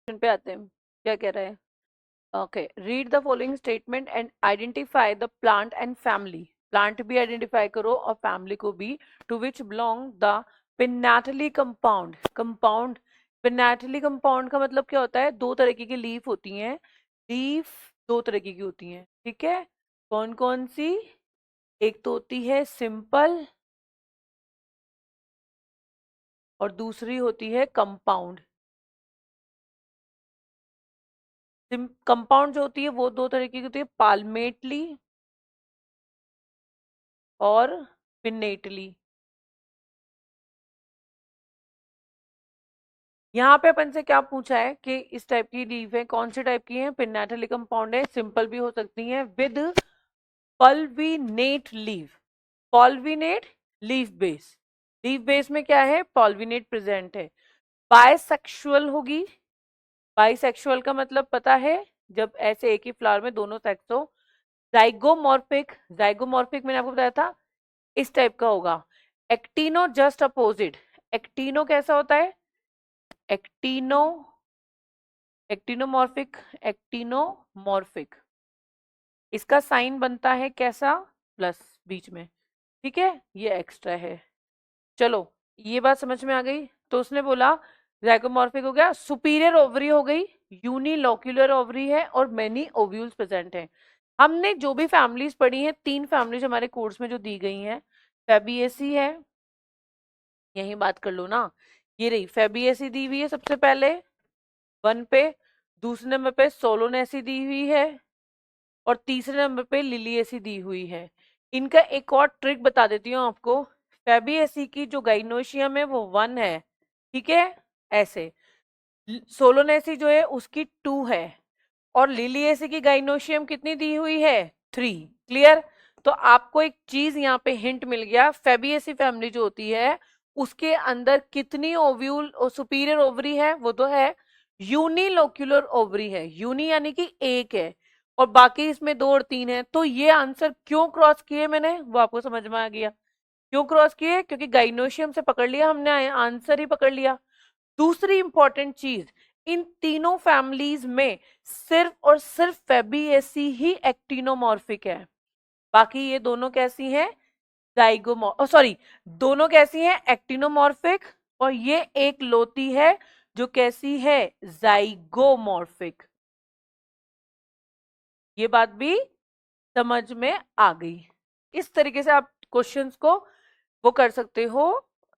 पे आते हैं, क्या कह रहे हैं? Okay, read the following statement and identify the plant and family. Plant भी आइडेंटिफाई करो और फैमिली को भी। To which belong the pinnately compound. Compound, pinnately compound का मतलब क्या होता है? दो तरीके की लीफ होती हैं। लीफ दो तरीके की होती हैं, ठीक है? कौन कौन सी? एक तो होती है सिंपल और दूसरी होती है कंपाउंड। कंपाउंड जो होती है वो दो तरीके की होती है, पाल्मेटली और पिन्नेटली। यहाँ पे अपन से क्या पूछा है कि इस टाइप की लीफ है, कौन सी टाइप की है? पिन्नेटली कंपाउंड है, सिंपल भी हो सकती है, with pulvinate leaf. Pulvinate leaf base. Leaf base में क्या है? पॉल्विनेट प्रेजेंट है। बायसेक्सुअल होगी। बाइसेक्सुअल का मतलब पता है? जब ऐसे एक ही फ्लावर में दोनों सेक्स हो। जाइगोमॉर्फिक, जाइगोमॉर्फिक मैंने आपको बताया था, इस टाइप का होगा। Actino just opposite. एक्टिनो कैसा होता है? Actino, actinomorphic, actinomorphic. इसका साइन बनता है कैसा? प्लस बीच में, ठीक है? ये एक्स्ट्रा है। चलो, ये बात समझ में आ गई। तो उसने बोला जाइगोमॉर्फिक हो गया, सुपीरियर ओवरी हो गई, यूनिलोक्यूलर ओवरी है और मेनी ओव्यूल्स प्रेजेंट हैं। हमने जो भी फैमिलीज पढ़ी हैं, तीन फैमिलीज हमारे कोर्स में जो दी गई हैं, फेबिएसी है, यही बात कर लो ना, ये रही फेबिएसी दी हुई है सबसे पहले 1 पे, दूसरे नंबर पे सोलोनेसी दी हुई है और तीसरे नंबर पे लिलिएसी दी हुई है। इनका एक और ट्रिक बता देती हूँ आपको। फेबिएसी की जो गाइनोशियम है वो 1 है, ठीक है? ऐसे सोलोनेसी जो है उसकी 2 है और लिलिएसी की गाइनोशियम कितनी दी हुई है? 3। क्लियर? तो आपको एक चीज यहाँ पे हिंट मिल गया, फेबिएसी फैमिली जो होती है उसके अंदर कितनी ओव्यूल और सुपीरियर ओवरी है? वो तो है, यूनिलोक्यूलर ओवरी है, यूनि यानी कि एक है और बाकी इसमें 2 और 3 है। तो ये आंसर क्यों क्रॉस किए मैंने, वो आपको समझ में आ गया। क्यों क्रॉस किए? क्योंकि गाइनोशियम से पकड़ लिया हमने, आंसर ही पकड़ लिया। दूसरी इंपॉर्टेंट चीज, इन तीनों फैमिलीज में सिर्फ और सिर्फ फेबिएसी ही एक्टिनोमॉर्फिक है। बाकी ये दोनों कैसी हैं? सॉरी, दोनों कैसी हैं? एक्टिनोमॉर्फिक। और ये एक लोती है जो कैसी है? जाइगोमॉर्फिक। ये बात भी समझ में आ गई। इस तरीके से आप क्वेश्चंस को वो कर सकते हो,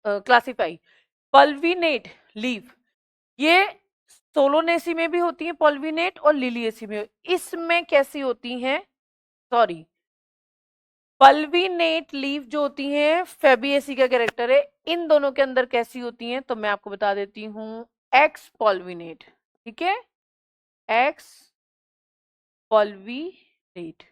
क्लासिफाई। पल्विनेट लीफ, ये सोलोनेसी में भी होती है पॉल्विनेट और लिलिएसी में। इसमें कैसी होती हैं? सॉरी, पल्विनेट लीफ जो होती हैं फेबिएसी का कैरेक्टर है, इन दोनों के अंदर कैसी होती हैं? तो मैं आपको बता देती हूं, एक्स पॉल्विनेट, ठीक है? एक्स पॉल्विनेट।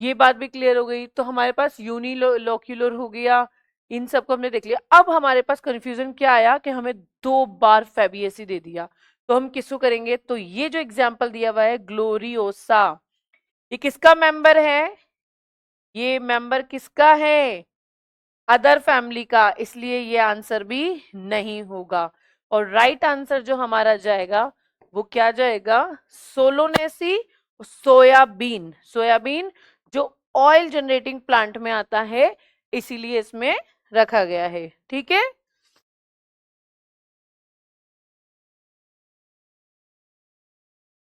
ये बात भी क्लियर हो गई। तो हमारे पास यूनिलोक्यूलर हो गया, इन सबको हमने देख लिया। अब हमारे पास कंफ्यूजन क्या आया कि हमें 2 बार फेबिएसी दे दिया, तो हम किसको करेंगे? तो ये जो एग्जाम्पल दिया हुआ है ग्लोरियोसा, ये किसका मेंबर है? ये मेंबर किसका है? अदर फैमिली का, इसलिए ये आंसर भी नहीं होगा। और राइट आंसर जो हमारा जाएगा वो क्या जाएगा? सोलोनेसी, सोयाबीन। सोयाबीन जो ऑयल जनरेटिंग प्लांट में आता है, इसीलिए इसमें रखा गया है, ठीक है?